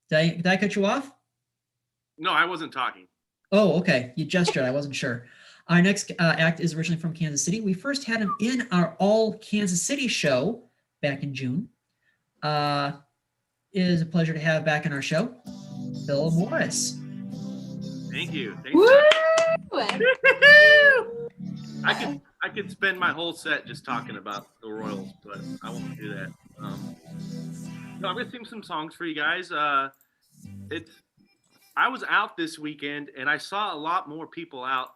Did I cut you off? No, I wasn't talking. Oh, okay. You gestured. I wasn't sure. Our next act is originally from Kansas City. We first had him in our All Kansas City show back in June. It is a pleasure to have back in our show, Bill Morris. Thank you. Woo! I could spend my whole set just talking about the Royals, but I won't do that. No, I'm gonna sing some songs for you guys. I was out this weekend and I saw a lot more people out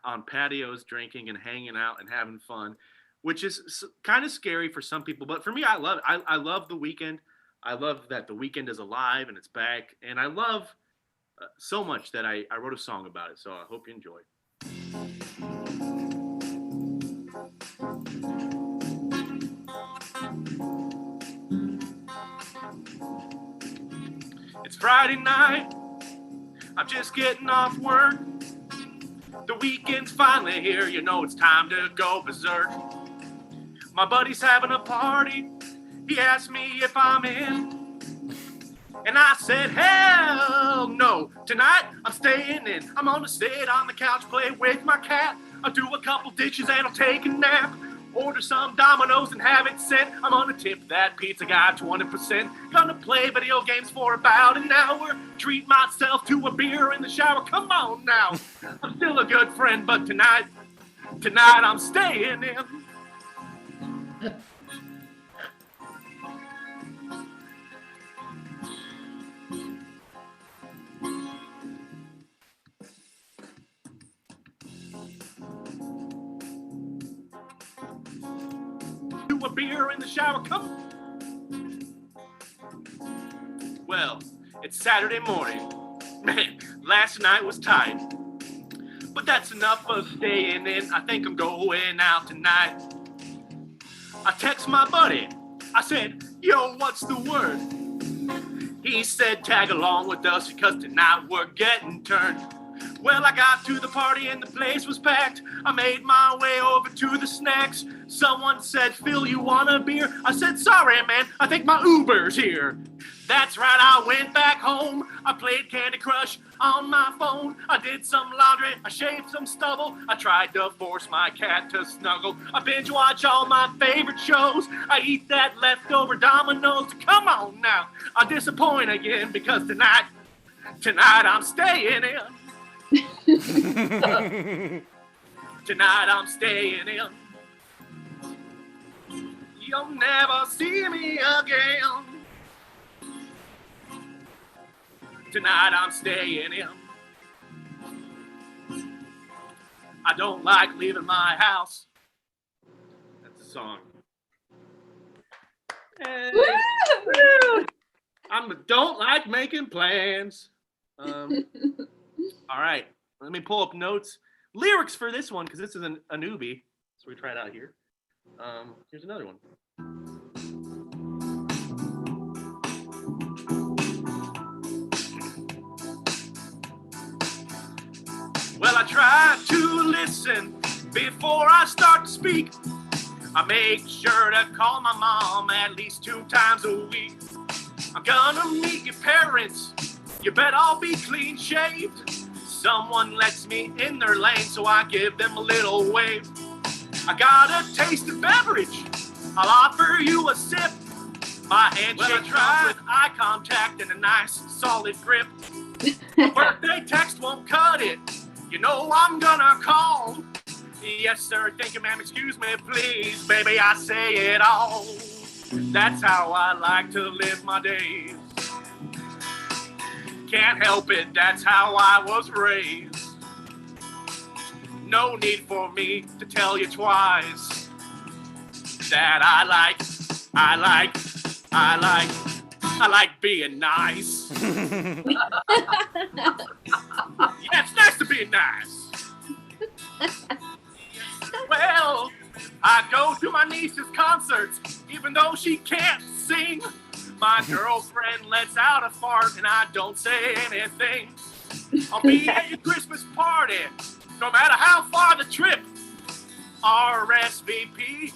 on patios drinking and hanging out and having fun, which is kind of scary for some people. But for me, I love it. I love the weekend. I love that the weekend is alive and it's back. And I love so much that I wrote a song about it. So I hope you enjoy. It's Friday night. I'm just getting off work. The weekend's finally here. You know it's time to go berserk. My buddy's having a party. He asked me if I'm in. And I said, hell no. Tonight, I'm staying in. I'm gonna sit on the couch, play with my cat. I'll do a couple dishes and I'll take a nap. Order some Domino's and have it sent. I'm gonna tip that pizza guy 20%. Gonna play video games for about an hour. Treat myself to a beer in the shower. Come on now. I'm still a good friend, but tonight I'm staying in. A beer in the shower, come. Well, it's Saturday morning. Man, last night was tight. But that's enough of staying in. I think I'm going out tonight. I text my buddy. I said, yo, what's the word? He said, tag along with us because tonight we're getting turned. Well, I got to the party and the place was packed. I made my way over to the snacks. Someone said, Phil, you want a beer? I said, sorry, man, I think my Uber's here. That's right, I went back home. I played Candy Crush on my phone. I did some laundry, I shaved some stubble. I tried to force my cat to snuggle. I binge watch all my favorite shows. I eat that leftover Domino's. Come on now, I disappoint again because tonight I'm staying in. Tonight I'm staying in. You'll never see me again. Tonight I'm staying in. I don't like leaving my house. That's a song. Hey. I don't like making plans. All right, let me pull up notes. Lyrics for this one, because this is a newbie. So we try it out here. Here's another one. Well, I try to listen before I start to speak. I make sure to call my mom at least 2 times a week. I'm gonna meet your parents. You bet I'll be clean shaved. Someone lets me in their lane, so I give them a little wave. I got a taste of beverage. I'll offer you a sip. My handshake comes with eye contact and a nice solid grip. A birthday text won't cut it. You know I'm gonna call. Yes, sir. Thank you, ma'am. Excuse me, please. Baby, I say it all. That's how I like to live my days. Can't help it, that's how I was raised. No need for me to tell you twice that I like being nice. Yeah, it's nice to be nice. Well, I go to my niece's concerts, even though she can't sing. My girlfriend lets out a fart and I don't say anything. I'll be at your Christmas party, no matter how far the trip. RSVP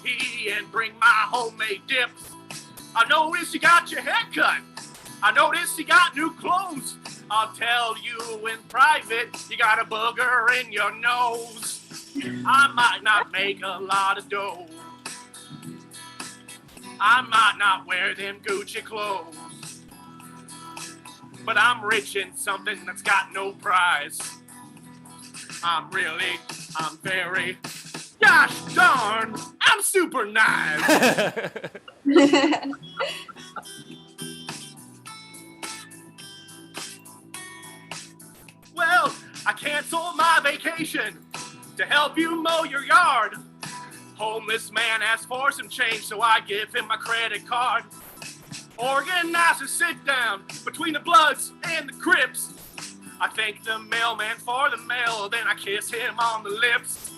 and bring my homemade dip. I notice you got your hair cut. I noticed you got new clothes. I'll tell you in private, you got a booger in your nose. I might not make a lot of dough. I might not wear them Gucci clothes. But I'm rich in something that's got no prize. I'm very, gosh darn, I'm super nice. Well, I canceled my vacation to help you mow your yard. Homeless man asks for some change, so I give him my credit card. Organize a sit down between the Bloods and the Crips. I thank the mailman for the mail, then I kiss him on the lips.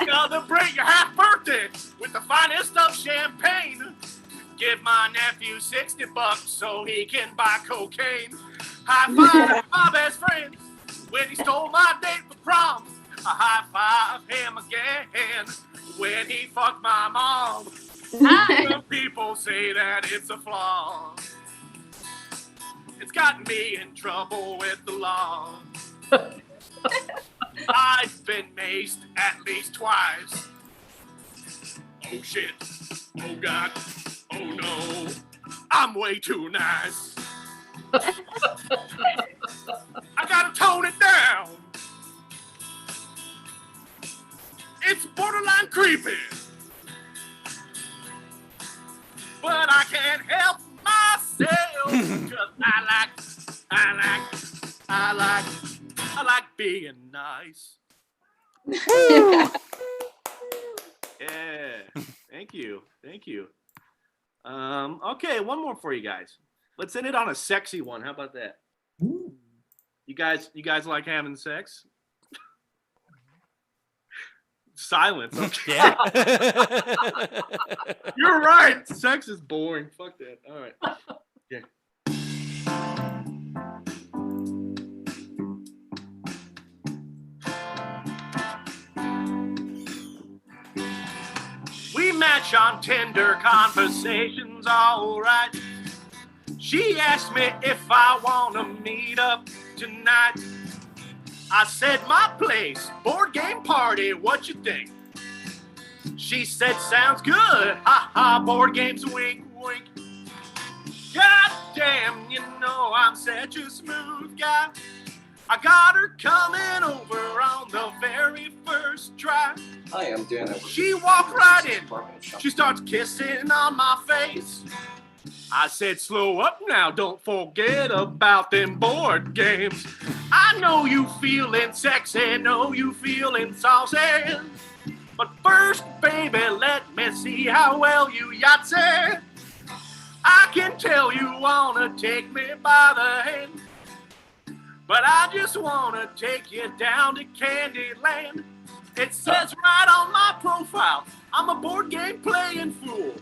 Celebrate your half birthday with the finest of champagne. Give my nephew $60 so he can buy cocaine. High five my best friend when he stole my date for prom. I high five him again when he fucked my mom. Some people say that it's a flaw. It's gotten me in trouble with the law. I've been maced at least twice. Oh shit. Oh god. Oh no. I'm way too nice. I gotta tone it down. It's borderline creepy. But I can't help myself. Cause I like being nice. Yeah. Thank you. Okay, one more for you guys. Let's end it on a sexy one. How about that? Ooh. You guys like having sex? Silence. Okay. Yeah. You're right. Sex is boring. Fuck that. All right. Yeah. We match on Tinder, conversations all right. She asked me if I want to meet up tonight. I said my place, board game party, what you think? She said sounds good, ha ha, board games, wink wink. God damn, you know I'm such a smooth guy. I got her coming over on the very first try. Hi, I'm Dan. She walked right in. She starts kissing on my face. I said, slow up now, don't forget about them board games. I know you feeling sexy, know you feeling saucy. But first, baby, let me see how well you Yahtzee. I can tell you wanna take me by the hand, but I just wanna take you down to Candyland. It says right on my profile, I'm a board game playing fool.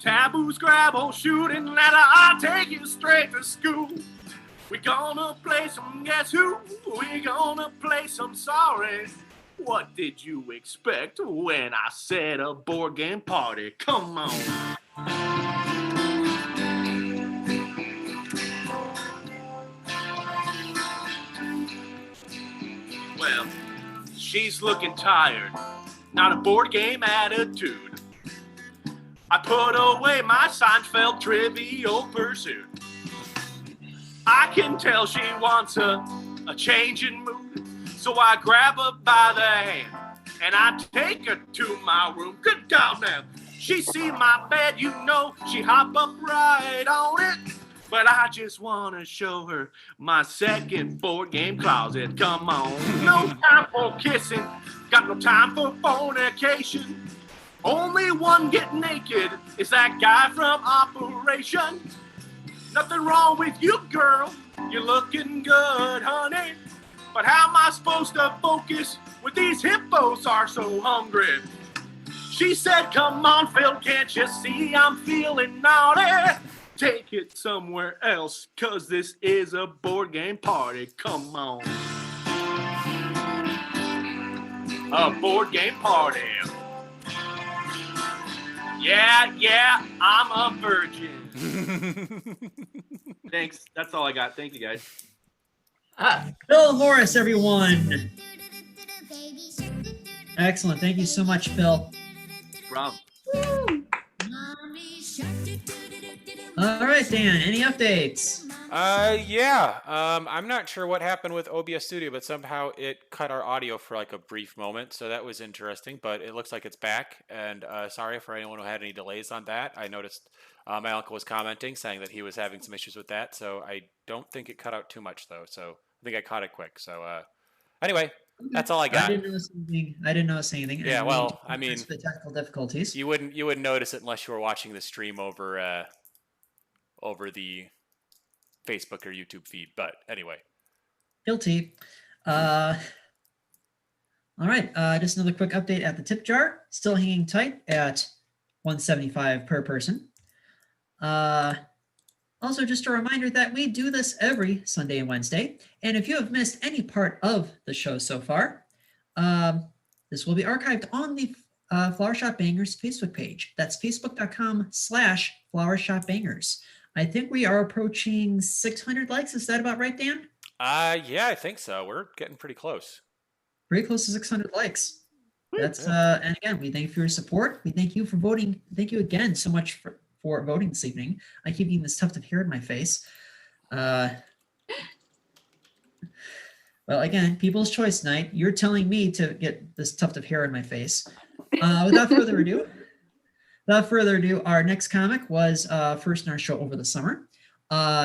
Taboo, Scrabble, shooting ladder, I'll take you straight to school. We gonna play some Guess Who? We gonna play some Sorry. What did you expect when I said a board game party? Come on. Well, she's looking tired, not a board game attitude. I put away my Seinfeld Trivial Pursuit. I can tell she wants a change in mood, so I grab her by the hand and I take her to my room. Good God, man. She see my bed, you know, she hop up right on it. But I just want to show her my second board game closet. Come on. No time for kissing, got no time for fornication. Only one get naked is that guy from Operation. Nothing wrong with you, girl. You're looking good, honey. But how am I supposed to focus when these hippos are so hungry? She said, come on, Phil, can't you see I'm feeling naughty? Take it somewhere else, cause this is a board game party. Come on. A board game party. Yeah, I'm a virgin. Thanks. That's all I got. Thank you, guys. Phil Horace, everyone. Excellent. Thank you so much, Phil. Rob. All right, Dan, any updates? Yeah. I'm not sure what happened with OBS Studio, but somehow it cut our audio for like a brief moment. So that was interesting, but it looks like it's back. And sorry for anyone who had any delays on that. I noticed my uncle was commenting saying that he was having some issues with that. So I don't think it cut out too much though. So I think I caught it quick. So anyway, that's all I got. I didn't notice anything. Yeah, well, I mean, the technical difficulties. You wouldn't notice it unless you were watching the stream over the Facebook or YouTube feed. But anyway. Guilty. All right. Just another quick update at the tip jar. Still hanging tight at $175 per person. Also, just a reminder that we do this every Sunday and Wednesday. And if you have missed any part of the show so far, this will be archived on the Flower Shop Bangers Facebook page. That's facebook.com/Flower Shop Bangers. I think we are approaching 600 likes. Is that about right, Dan? Yeah, I think so. We're getting pretty close. Pretty close to 600 likes. That's and again, we thank you for your support. We thank you for voting. Thank you again so much for voting this evening. I keep getting this tuft of hair in my face. Well, again, people's choice night. You're telling me to get this tuft of hair in my face. Without further ado, our next comic was first in our show over the summer.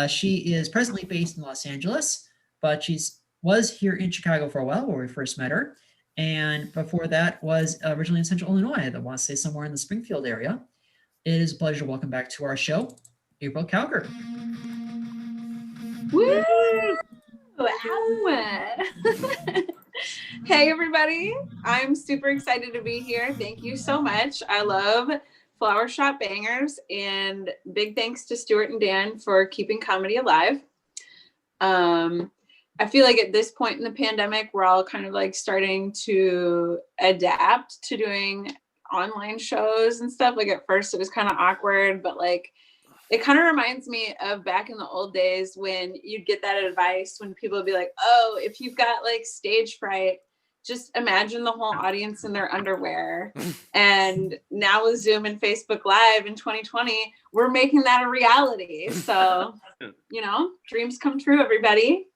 She is presently based in Los Angeles, but was here in Chicago for a while where we first met her. And before that was originally in Central Illinois. I want to say somewhere in the Springfield area. It is a pleasure to welcome back to our show, April Cowgur. Woo! Hey everybody, I'm super excited to be here. Thank you so much. I love Flower Shop Bangers, and big thanks to Stuart and Dan for keeping comedy alive. I feel like at this point in the pandemic, we're all kind of like starting to adapt to doing online shows and stuff. Like at first it was kind of awkward, but like it kind of reminds me of back in the old days when you'd get that advice when people would be like, oh, if you've got like stage fright, just imagine the whole audience in their underwear. And now with Zoom and Facebook Live in 2020, we're making that a reality. So, dreams come true, everybody.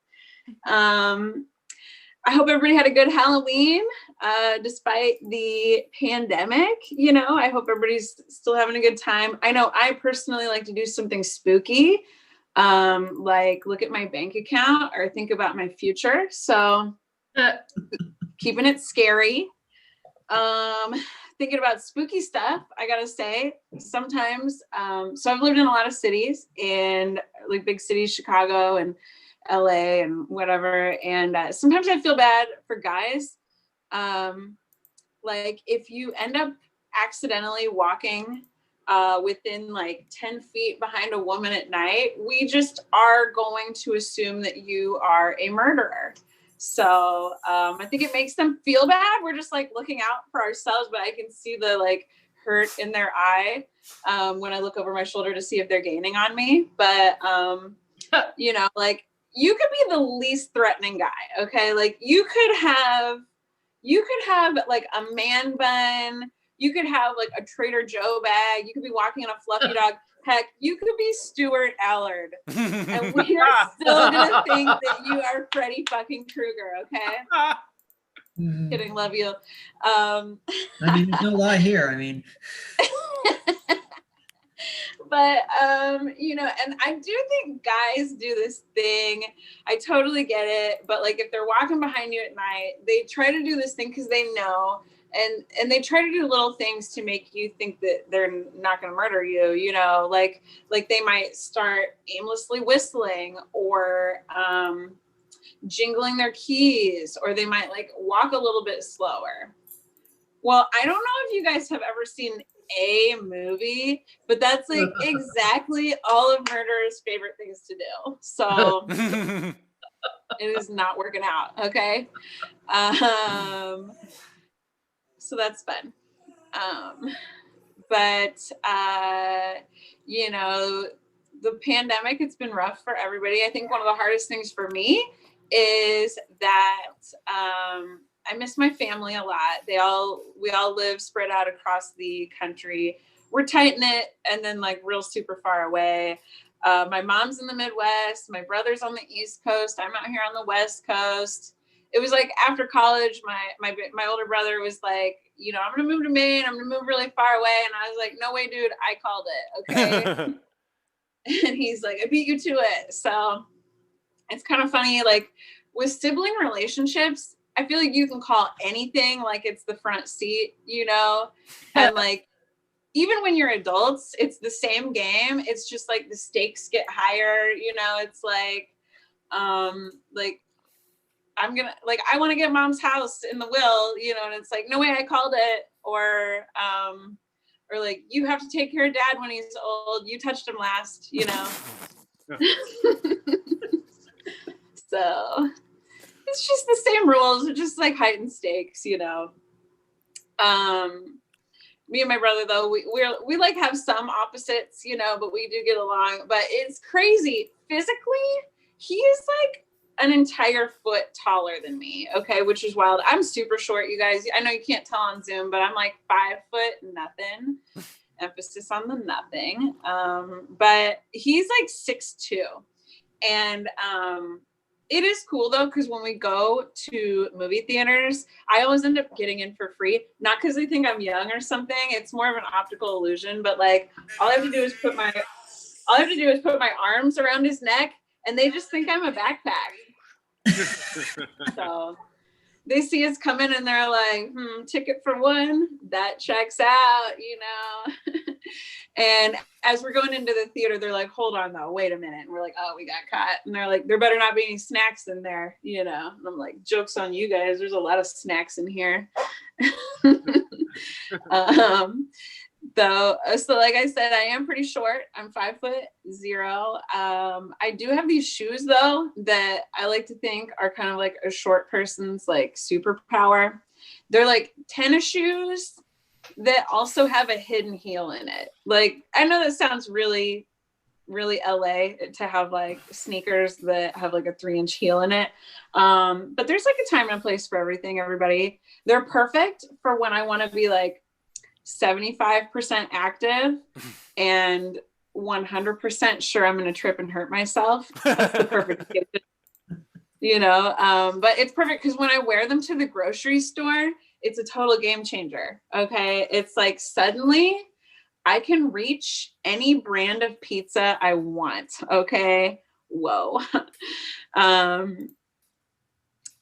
I hope everybody had a good Halloween, despite the pandemic. I hope everybody's still having a good time. I know I personally like to do something spooky, like look at my bank account or think about my future. So keeping it scary. Thinking about spooky stuff, I gotta say, sometimes, so I've lived in a lot of cities, and like big cities, Chicago and LA and whatever. And sometimes I feel bad for guys. Like if you end up accidentally walking within like 10 feet behind a woman at night, we just are going to assume that you are a murderer. So I think it makes them feel bad. We're just like looking out for ourselves, but I can see the like hurt in their eye when I look over my shoulder to see if they're gaining on me. But like you could be the least threatening guy. Okay. Like you could have like a man bun. You could have like a Trader Joe bag. You could be walking on a fluffy dog. Heck, you could be Stuart Allard. And we are still going to think that you are Freddy fucking Krueger. Okay. Kidding. Love you. I mean, there's no lie here. I mean, but, and I do think guys do this thing. I totally get it. But like, if they're walking behind you at night, they try to do this thing because they know, and they try to do little things to make you think that they're not going to murder you, like they might start aimlessly whistling or, jingling their keys, or they might like walk a little bit slower. Well, I don't know if you guys have ever seen a movie, but that's like exactly all of murderers' favorite things to do. So it is not working out. Okay. So that's fun. But the pandemic, it's been rough for everybody. I think one of the hardest things for me is that I miss my family a lot. We all live spread out across the country. We're tight knit and then like real super far away. My mom's in the Midwest. My brother's on the East Coast. I'm out here on the West Coast. It was like after college, my older brother was like, you know, I'm going to move to Maine. I'm going to move really far away. And I was like, no way, dude, I called it. Okay. And he's like, I beat you to it. So it's kind of funny. Like with sibling relationships, I feel like you can call anything like it's the front seat, you know, and like, even when you're adults, it's the same game. It's just like the stakes get higher, you know, it's like I'm gonna, like, I want to get mom's house in the will, you know, and it's like, no way, I called it. Or like, you have to take care of dad when he's old. You touched him last, you know. So it's just the same rules, just like heightened stakes, you know. Me and my brother, though, we like have some opposites, you know, but we do get along. But it's crazy. Physically, he is like an entire foot taller than me, okay, which is wild. I'm super short, you guys. I know you can't tell on Zoom, but I'm like 5 foot nothing. Emphasis on the nothing. But he's like 6'2". And it is cool though, because when we go to movie theaters, I always end up getting in for free. Not because they think I'm young or something. It's more of an optical illusion. But like, all I have to do is put my arms around his neck, and they just think I'm a backpack. So they see us come in, and they're like, ticket for one, that checks out, you know. And as we're going into the theater, they're like, hold on though, wait a minute. And we're like, oh, we got caught. And they're like, there better not be any snacks in there, you know. And I'm like, joke's on you guys, there's a lot of snacks in here. So like I said, I am pretty short. I'm 5'0". I do have these shoes though that I like to think are kind of like a short person's like superpower. They're like tennis shoes that also have a hidden heel in it. Like, I know that sounds really, really LA to have like sneakers that have like a 3-inch heel in it. But there's like a time and a place for everything, everybody. They're perfect for when I want to be like 75% active and 100% sure I'm going to trip and hurt myself. That's the perfect occasion, you know. But it's perfect because when I wear them to the grocery store, it's a total game changer. Okay. It's like suddenly I can reach any brand of pizza I want. Okay. Whoa.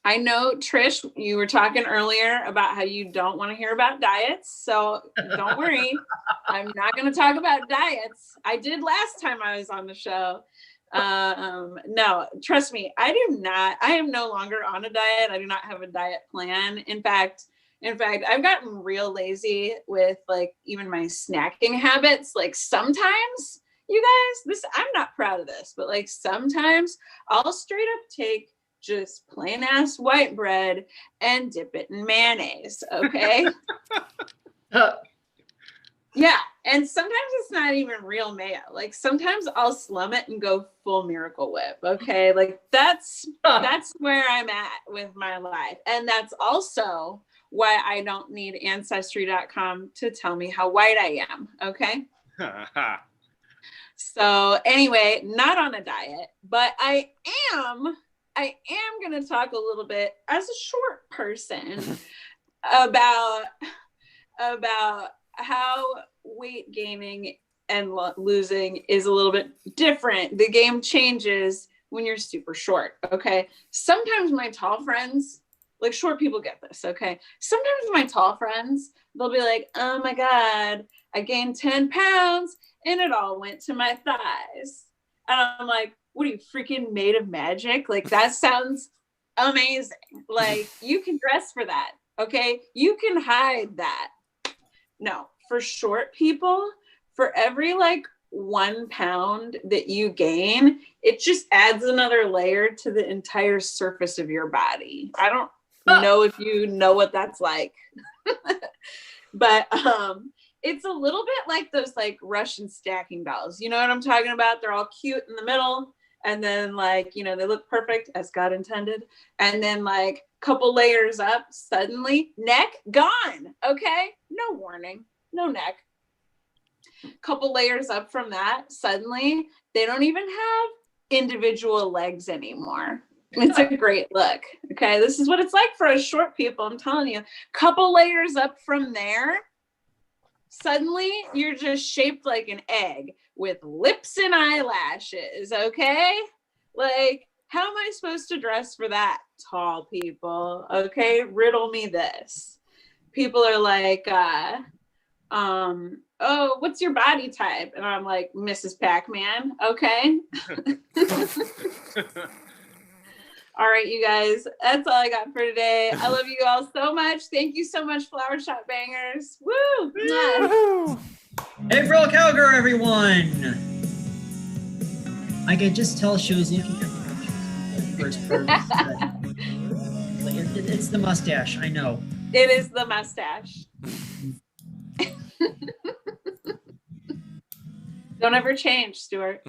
I know, Trish, you were talking earlier about how you don't want to hear about diets. So don't worry. I'm not going to talk about diets. I did last time I was on the show. No, trust me, I am no longer on a diet. I do not have a diet plan. In fact, I've gotten real lazy with like even my snacking habits. Like sometimes, you guys, I'm not proud of this, but like sometimes I'll straight up take just plain ass white bread and dip it in mayonnaise. Okay. Yeah. And sometimes it's not even real mayo. Like sometimes I'll slum it and go full Miracle Whip. Okay. Like that's where I'm at with my life. And that's also why I don't need ancestry.com to tell me how white I am. Okay. So anyway, not on a diet, but I am going to talk a little bit as a short person about how weight gaining and losing is a little bit different. The game changes when you're super short. Okay. Sometimes my tall friends, like short people get this. Okay. Sometimes my tall friends, they'll be like, oh my God, I gained 10 pounds and it all went to my thighs. And I'm like, what are you, freaking made of magic? Like that sounds amazing. Like you can dress for that. Okay. You can hide that. No, for short people, for every like 1 pound that you gain, it just adds another layer to the entire surface of your body. I don't know if you know what that's like. But it's a little bit like those like Russian stacking dolls. You know what I'm talking about? They're all cute in the middle. And then like, you know, they look perfect as God intended. And then like couple layers up, suddenly neck gone. Okay. No warning, no neck. Couple layers up from that, suddenly they don't even have individual legs anymore. It's a great look. Okay. This is what it's like for us short people. I'm telling you, couple layers up from there. Suddenly you're just shaped like an egg with lips and eyelashes. Okay. Like, how am I supposed to dress for that, tall people? Okay. Riddle me this. People are like, oh, what's your body type? And I'm like, Mrs. Pac-Man. Okay. All right, you guys, that's all I got for today. I love you all so much. Thank you so much, Flower Shop Bangers. Woo! Woo! April Cowgur, everyone. I could just tell she was looking at the first part. It's the mustache, I know. It is the mustache. Don't ever change, Stuart.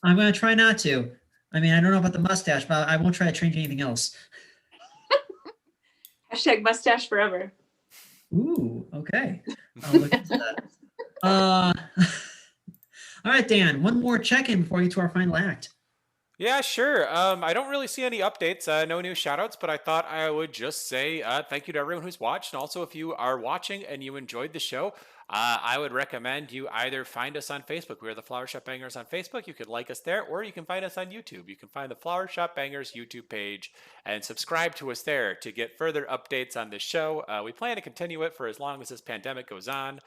I'm going to try not to. I mean, I don't know about the mustache, but I won't try to change anything else. Hashtag mustache forever. Ooh, okay. I'll look into that. All right, Dan, one more check-in before we get to our final act. Yeah, sure. I don't really see any updates, no new shoutouts, but I thought I would just say thank you to everyone who's watched. And also, if you are watching and you enjoyed the show, I would recommend you either find us on Facebook. We are the Flower Shop Bangers on Facebook. You can like us there, or you can find us on YouTube. You can find the Flower Shop Bangers YouTube page and subscribe to us there to get further updates on this show. We plan to continue it for as long as this pandemic goes on,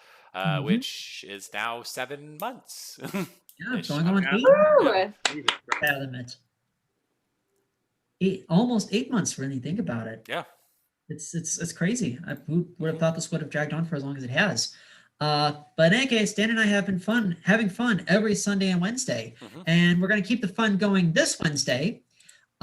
which is now 7 months. Yeah, it's going on 8. Woo! Fathom it. Almost 8 months when you think about it. Yeah. It's crazy. Who would have thought this would have dragged on for as long as it has? But in any case, Dan and I have been having fun every Sunday and Wednesday. And we're going to keep the fun going this Wednesday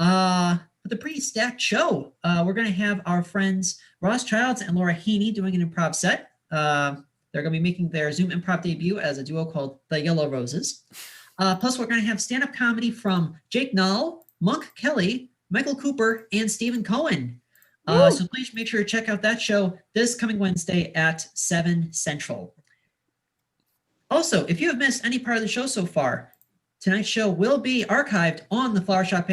with a pretty stacked show. We're going to have our friends Ross Childs and Laura Heaney doing an improv set. They're going to be making their Zoom improv debut as a duo called The Yellow Roses. Plus, we're going to have stand-up comedy from Jake Null, Monk Kelly, Michael Cooper, and Stephen Cohen. So please make sure to check out that show this coming Wednesday at 7 Central. Also, if you have missed any part of the show so far, tonight's show will be archived on the Flower Shop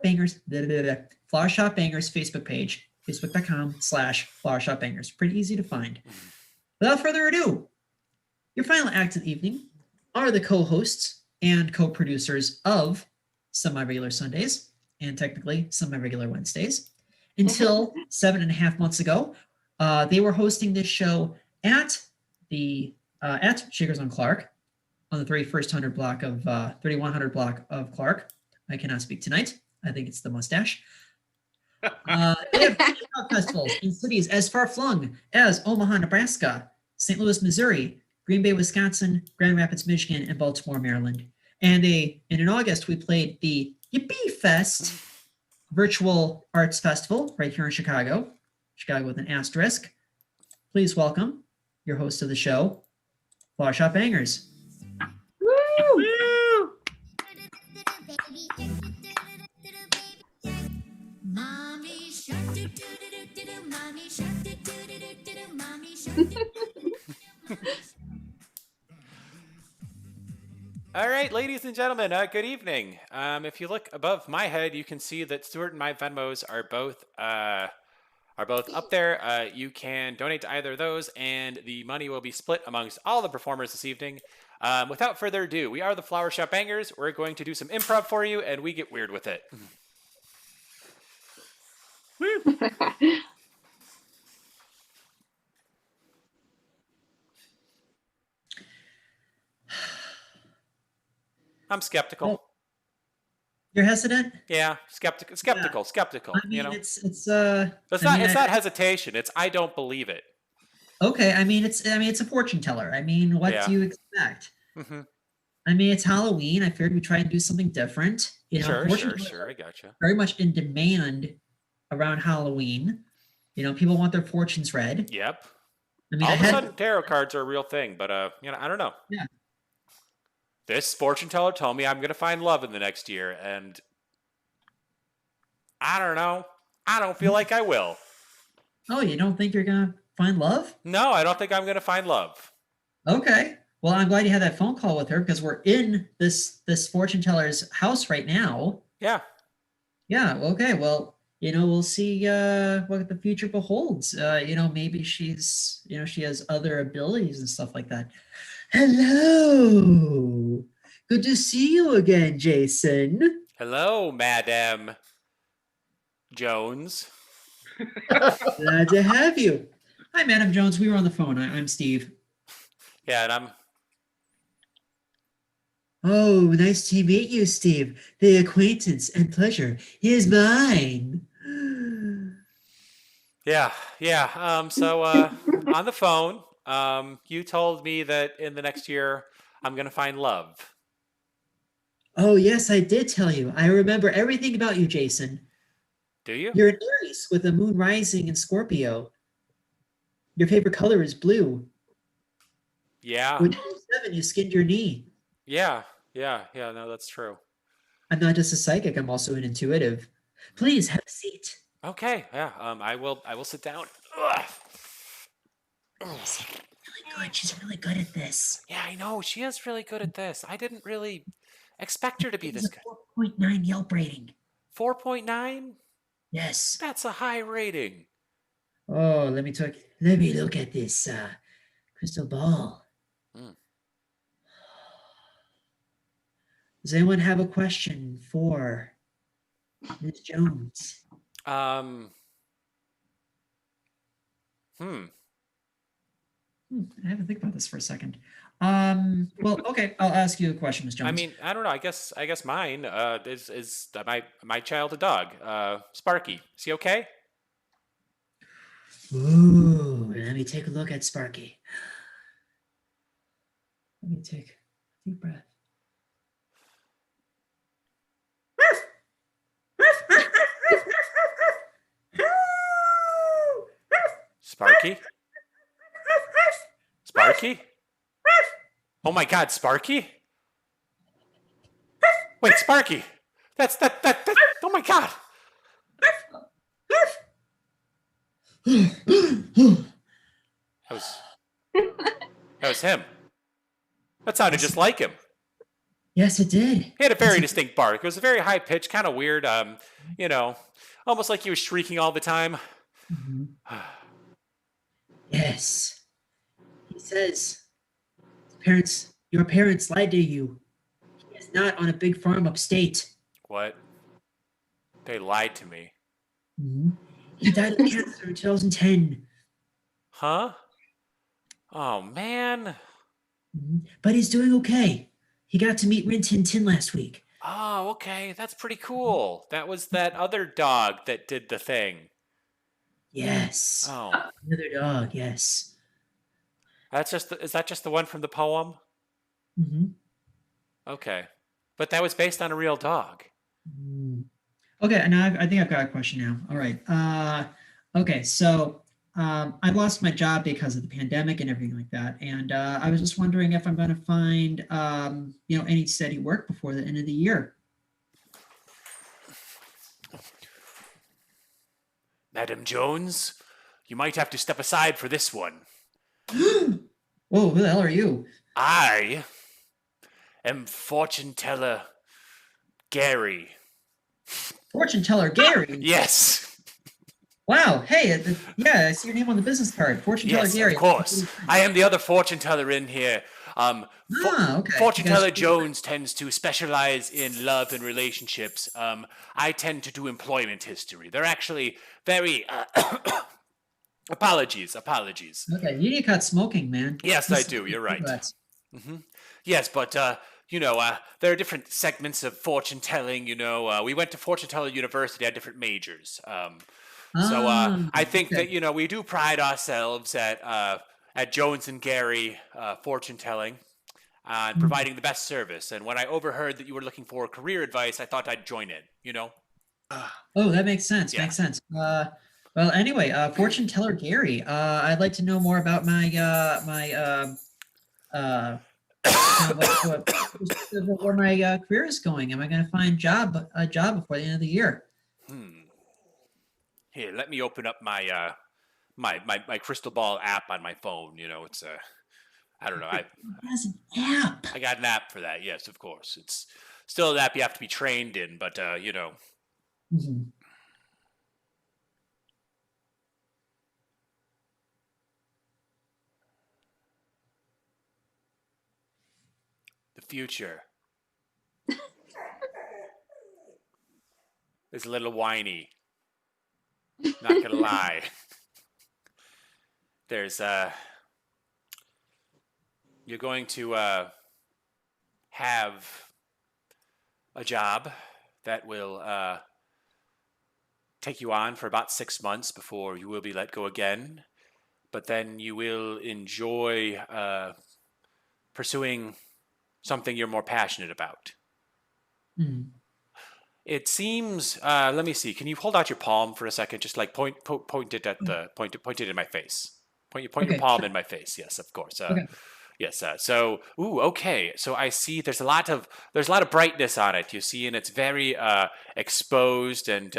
Bangers Facebook page, facebook.com/Flower Shop Bangers. Pretty easy to find. Without further ado, your final act of the evening are the co-hosts and co-producers of Semi-Regular Sundays and technically Semi-Regular Wednesdays. Until 7.5 months ago, they were hosting this show at Shakers on Clark on the 3100 block of 3100 block of Clark. I cannot speak tonight. I think it's the mustache. They have festivals in cities as far-flung as Omaha, Nebraska, St. Louis, Missouri, Green Bay, Wisconsin, Grand Rapids, Michigan, and Baltimore, Maryland. And in August, we played the Yippee Fest Virtual Arts Festival right here in Chicago with an asterisk. Please welcome your host of the show, Flower Shop Bangers. Woo! Woo! Mommy shark do do do do do, mommy shark do do do do do, mommy shark do do. All right, ladies and gentlemen, good evening. If you look above my head, you can see that Stuart and my Venmos are both up there. You can donate to either of those, and the money will be split amongst all the performers this evening. Without further ado, we are the Flower Shop Bangers. We're going to do some improv for you, and we get weird with it. I'm skeptical. Oh, you're hesitant? Yeah, skeptical. I mean, you know, it's not hesitation. It's I don't believe it. Okay, I mean it's a fortune teller. I mean, what do you expect? I mean, it's Halloween. I figured we'd try and do something different. You know, Sure. I gotcha. Very much in demand around Halloween. You know, people want their fortunes read. Yep. I mean, All I of a had sudden, tarot cards are a real thing, but I don't know. yeah. This fortune teller told me I'm going to find love in the next year, and I don't know. I don't feel like I will. Oh, you don't think you're gonna find love? No, I don't think I'm going to find love. Okay. Well, I'm glad you had that phone call with her because we're in this fortune teller's house right now. Yeah. Yeah. Okay. Well, we'll see what the future beholds. Maybe she has other abilities and stuff like that. Hello. Good to see you again, Jason. Hello, Madame Jones. Glad to have you. Hi, Madam Jones. We were on the phone. I'm Steve. Yeah, and I'm Oh, nice to meet you, Steve. The acquaintance and pleasure is mine. yeah. So on the phone, you told me that in the next year I'm going to find love. Oh, yes, I did tell you. I remember everything about you, Jason. Do you? You're an Aries with the moon rising in Scorpio. Your favorite color is blue. Yeah. When you were 7, you skinned your knee. Yeah. No, that's true. I'm not just a psychic, I'm also an intuitive. Please have a seat. Okay. Yeah. I will sit down. Ugh. She's really good. She's really good at this. Yeah, I know. She is really good at this. I didn't really expect her to be It's this a good. 4.9 Yelp rating. 4.9? Yes. That's a high rating. Oh, let me look at this crystal ball. Hmm. Does anyone have a question for Ms. Jones? I have to think about this for a second. Well, okay, I'll ask you a question, Ms. Jones. I mean, I don't know. I guess mine is my child a dog. Sparky. Is he okay? Ooh, let me take a look at Sparky. Let me take a deep breath. Sparky? Sparky? Oh my God, Sparky? Wait, Sparky! That's oh my God! That was him. That sounded just like him. Yes, it did. He had a very distinct bark. It was a very high pitch, kind of weird. Almost like he was shrieking all the time. Mhm. Yes. He says, your parents lied to you. He is not on a big farm upstate. What? They lied to me. Mhm. He died of cancer in 2010. Huh? Oh man. But he's doing okay. He got to meet Rin Tin Tin last week. Oh, okay. That's pretty cool. That was that other dog that did the thing. Yes. Oh. Another dog, yes. Is that just the one from the poem? hmm Okay. But that was based on a real dog. Okay, and I think I've got a question now. All right. Okay, so I lost my job because of the pandemic and everything like that, and I was just wondering if I'm going to find any steady work before the end of the year. Madam Jones, you might have to step aside for this one. Whoa, who the hell are you? I am fortune teller Gary. Fortune teller Gary. Yes. Wow. Hey, yeah, I see your name on the business card. Fortune teller Yes, Gary. of course. I am the other fortune teller in here. Okay. Fortune You guys- teller Jones tends to specialize in love and relationships. I tend to do employment history. They're actually very apologies. Okay, you need to cut smoking, man. Yes, I do. You're right. Yes, but there are different segments of fortune telling. We went to fortune teller university, had different majors. I think that we do pride ourselves at Jones and Gary fortune telling and providing the best service. And when I overheard that you were looking for career advice, I thought I'd join in. Oh, that makes sense. Yeah. Makes sense. Well, anyway, fortune teller Gary, I'd like to know more about my kind of where my career is going. Am I going to find a job before the end of the year? Here, let me open up my my crystal ball app on my phone. You know, it's I don't know. It has an app. I got an app for that. Yes, of course. It's still an app you have to be trained in, but you know. Mhm. The future is a little whiny. Not gonna lie. There's you're going to have a job that will take you on for about 6 months before you will be let go again. But then you will enjoy pursuing something you're more passionate about. Mhm. It seems. Let me see. Can you hold out your palm for a second? Just like point it at the point it in my face. Point your Okay, palm sure. in my face. Yes, of course. Okay. Yes. Okay. So I see. There's a lot of brightness on it. You see, and it's very exposed and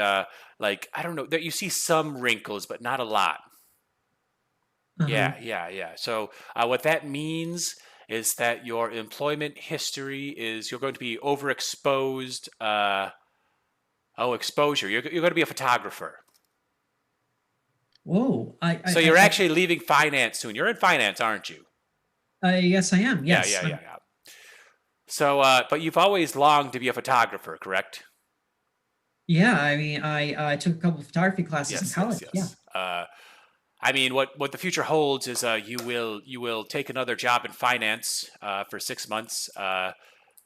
like I don't know. That you see some wrinkles, but not a lot. Uh-huh. Yeah. So what that means is that your employment history is you're going to be overexposed. Exposure. You're going to be a photographer. Whoa. So you're actually leaving finance soon. You're in finance, aren't you? Yes, I am. Yes. Yeah. So, but you've always longed to be a photographer, correct? Yeah. I mean, I took a couple of photography classes in college. Yeah. I mean, what the future holds is you will take another job in finance for 6 months.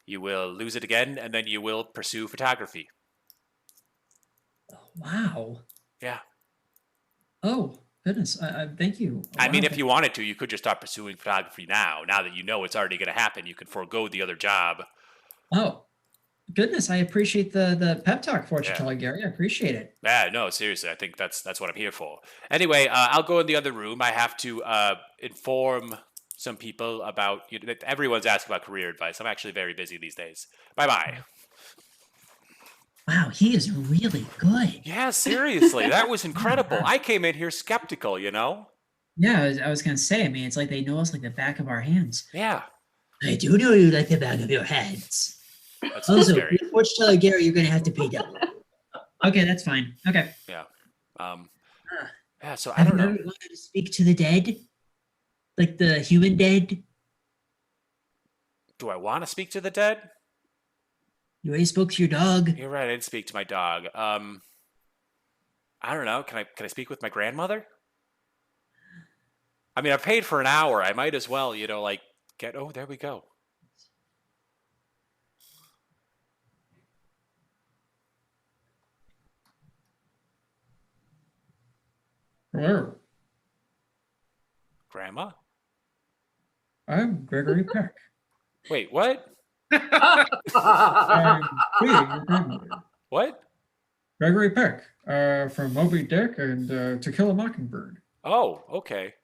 You will lose it again, and then you will pursue photography. Wow. Yeah. Oh, goodness. Thank you. I mean, Wow. if you wanted to, you could just start pursuing photography now. Now that you know it's already going to happen, you can forego the other job. Oh, goodness. I appreciate the pep talk, fortune Yeah. teller Gary. I appreciate it. Yeah, no, seriously, I think that's what I'm here for. Anyway, I'll go in the other room. I have to inform some people about everyone's asking about career advice. I'm actually very busy these days. Bye. Wow, he is really good. Yeah, seriously, that was incredible. I came in here skeptical, you know. Yeah, I was gonna say. I mean, it's like they know us like the back of our hands. Yeah, I do know you like the back of your heads. that's Also, scary. fortune teller Gary, you're gonna have to pay double. Okay, that's fine. Okay. Yeah. So I Have don't you know. ever wanted to speak to the dead, like the human dead? Do I want to speak to the dead? You already spoke to your dog. You're right. I didn't speak to my dog. I don't know. Can I speak with my grandmother? I mean, I paid for an hour. I might as well, like get. Oh, there we go. Hello, Grandma? I'm Gregory Peck. Wait, what? I'm dating your grandmother. What? Gregory Peck, from Moby Dick and To Kill a Mockingbird. Oh, okay.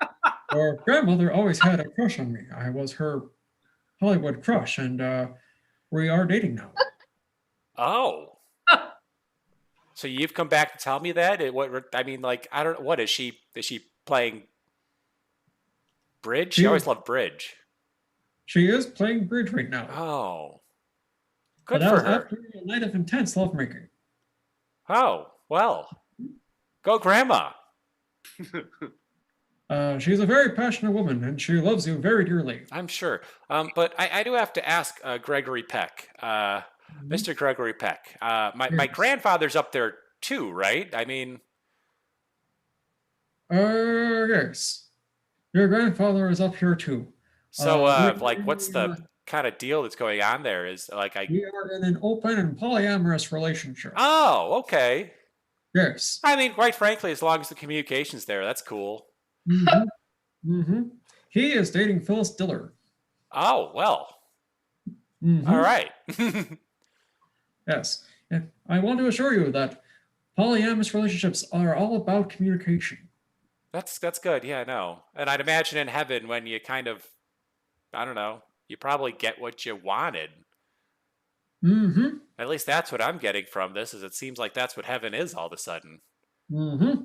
Your grandmother always had a crush on me. I was her Hollywood crush, and we are dating now. Oh. So you've come back to tell me that? I mean, like, I don't. What is she? Is she playing bridge? She always loved bridge. She is playing bridge right now. Oh. But Good that for was her. after a night of intense lovemaking. Oh, well. Go, Grandma. She's a very passionate woman, and she loves you very dearly. I'm sure. But I do have to ask Gregory Peck, Mr. Gregory Peck. My Yes. grandfather's up there too, right? I mean, Yes. Your grandfather is up here too. so we- what's the kind of deal that's going on there? Is like We are in an open and polyamorous relationship. Oh, okay. Yes. I mean, quite frankly, as long as the communication's there, that's cool. Mhm. Mhm. He is dating Phyllis Diller. Oh, well. Mhm. All right. Yes. And I want to assure you that Polyamorous relationships are all about communication. That's good. Yeah, no. And I'd imagine in heaven when you kind of, I don't know, you probably get what you wanted. Mm-hmm. At least that's what I'm getting from this. Is it seems like that's what heaven is all of a sudden. Mm-hmm.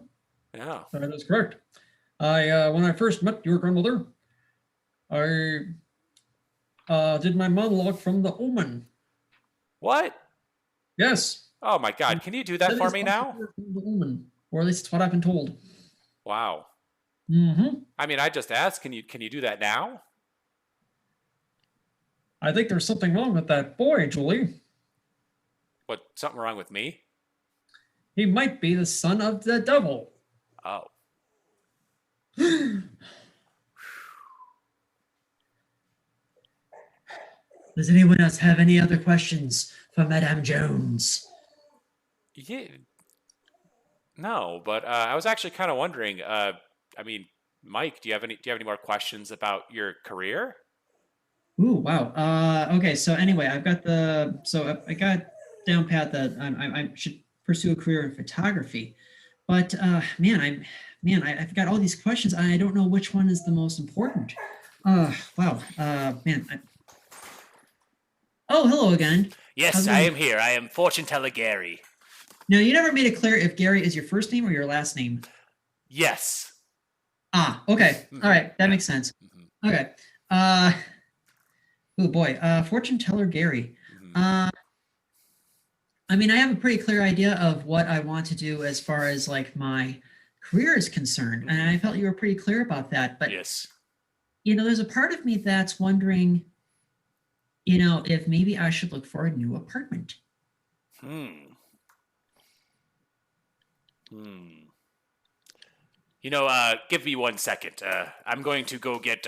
Yeah. That is correct. When I first met your grandmother, I did my monologue from The Omen. What? Yes. Oh my God! Can you do that for me now? From The Omen, or at least it's what I've been told. Wow. Mm-hmm. I mean, I just asked. Can you do that now? I think there's something wrong with that boy, Julie. What? Something wrong with me? He might be the son of the devil. Oh. Does anyone else have any other questions for Madame Jones? Yeah. No, but I was actually kind of wondering. I mean, Mike, do you have any more questions about your career? Ooh, wow. Okay, so anyway, I got down pat that I should pursue a career in photography, but I've got all these questions. I don't know which one is the most important. Wow. Oh, hello again. Yes, I am here. I am fortune teller Gary. Now, you never made it clear if Gary is your first name or your last name. Yes. Ah, okay. All right, that makes sense. Okay. Oh boy, fortune teller Gary. I mean, I have a pretty clear idea of what I want to do as far as like my career is concerned, and I felt you were pretty clear about that. But yes, there's a part of me that's wondering, if maybe I should look for a new apartment. Give me 1 second. I'm going to go get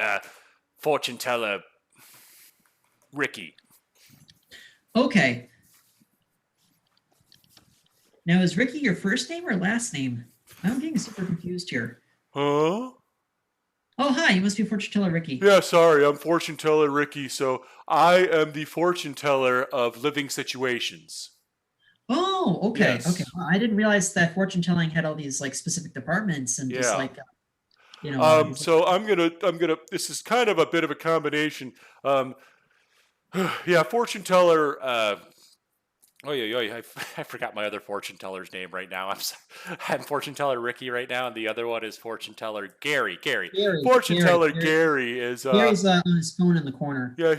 fortune teller Ricky. Okay. Now, is Ricky your first name or last name? I'm getting super confused here. Huh? Oh, hi. You must be fortune teller Ricky. Yeah, sorry. I'm fortune teller Ricky. So I am the fortune teller of living situations. Oh, okay. Yes. Okay. Well, I didn't realize that fortune telling had all these like specific departments and just like, So I'm gonna. This is kind of a bit of a combination. Yeah, fortune teller. I forgot my other fortune teller's name right now. I'm fortune teller Ricky right now, and the other one is fortune teller Gary. Fortune teller Gary is. Gary's on his phone in the corner. Yeah,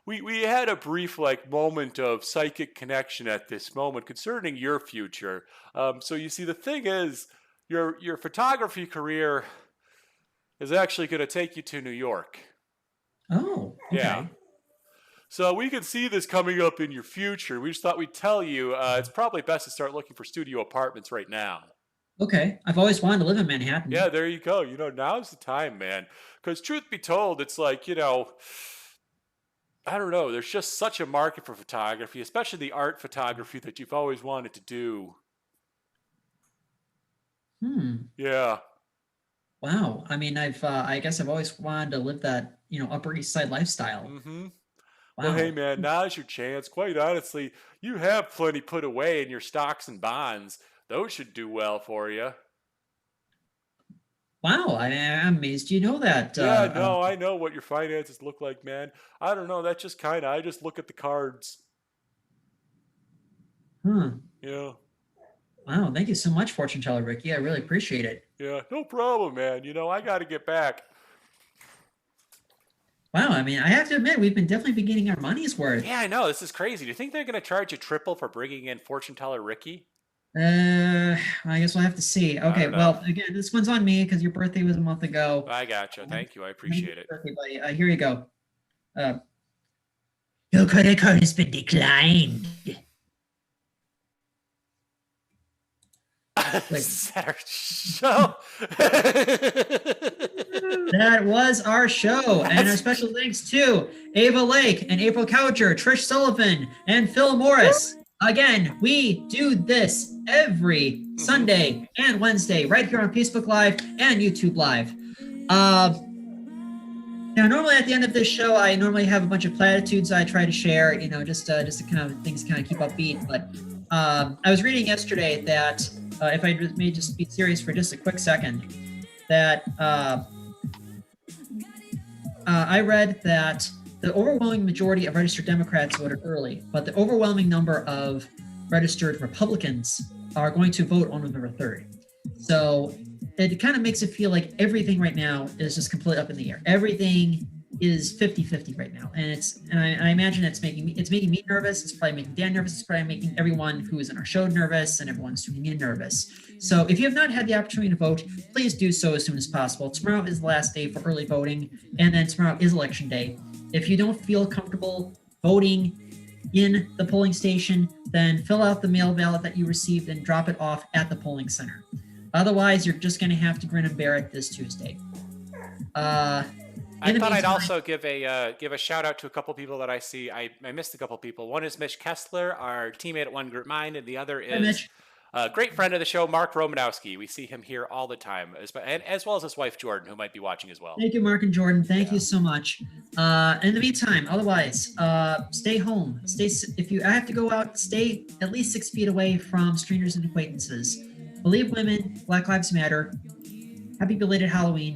we had a brief moment of psychic connection at this moment concerning your future. So you see, the thing is, your photography career is actually going to take you to New York. Oh, okay. Yeah. So we can see this coming up in your future. We just thought we'd tell you it's probably best to start looking for studio apartments right now. Okay. I've always wanted to live in Manhattan. Yeah, there you go. Now's the time, man. Because truth be told, it's like, I don't know. There's just such a market for photography, especially the art photography that you've always wanted to do. Yeah. Wow. I mean, I guess I've always wanted to live that, Upper East Side lifestyle. Mm-hmm. Wow. Well, hey, man, now's your chance. Quite honestly, you have plenty put away in your stocks and bonds. Those should do well for you. Wow, I'm amazed you know that. Yeah, no, I know what your finances look like, man. I don't know. That's just I just look at the cards. Yeah. Wow, thank you so much, fortune teller Ricky. I really appreciate it. Yeah, no problem, man. I got to get back. Wow, I mean, I have to admit, we've definitely been getting our money's worth. Yeah, I know. This is crazy. Do you think they're going to charge you triple for bringing in fortune teller Ricky? I guess we'll have to see. Okay, well, again, this one's on me because your birthday was a month ago. I gotcha. Thank you. I appreciate it. Birthday, buddy. Here you go. Your credit card has been declined. Is that our show? That was our show. And our special thanks to Ava Lake and April Cowgur, Trish Sullivan, and Phil Morris. Again, we do this every Sunday and Wednesday right here on Facebook Live and YouTube Live. Now, normally at the end of this show, I normally have a bunch of platitudes I try to share, just to kind of things kind of keep upbeat. But I was reading yesterday that if I may just be serious for just a quick second, that I read that the overwhelming majority of registered Democrats voted early, but the overwhelming number of registered Republicans are going to vote on November 3rd. So it kind of makes it feel like everything right now is just completely up in the air. Everything is 50-50 right now. And I imagine it's making me nervous. It's probably making Dan nervous. It's probably making everyone who is in our show nervous, and everyone's tuning in nervous. So if you have not had the opportunity to vote, please do so as soon as possible. Tomorrow is the last day for early voting, and then tomorrow is election day. If you don't feel comfortable voting in the polling station, then fill out the mail ballot that you received and drop it off at the polling center. Otherwise, you're just going to have to grin and bear it this Tuesday. I thought I'd also give a shout out to a couple people that I see. I missed a couple people. One is Mitch Kessler, our teammate at One Group Mind, and the other is a great friend of the show, Mark Romanowski. We see him here all the time, as well as his wife Jordan, who might be watching as well. Thank you, Mark and Jordan. Thank you so much. In the meantime, otherwise, stay home. If you have to go out, stay at least 6 feet away from strangers and acquaintances. Believe women. Black Lives Matter. Happy belated Halloween.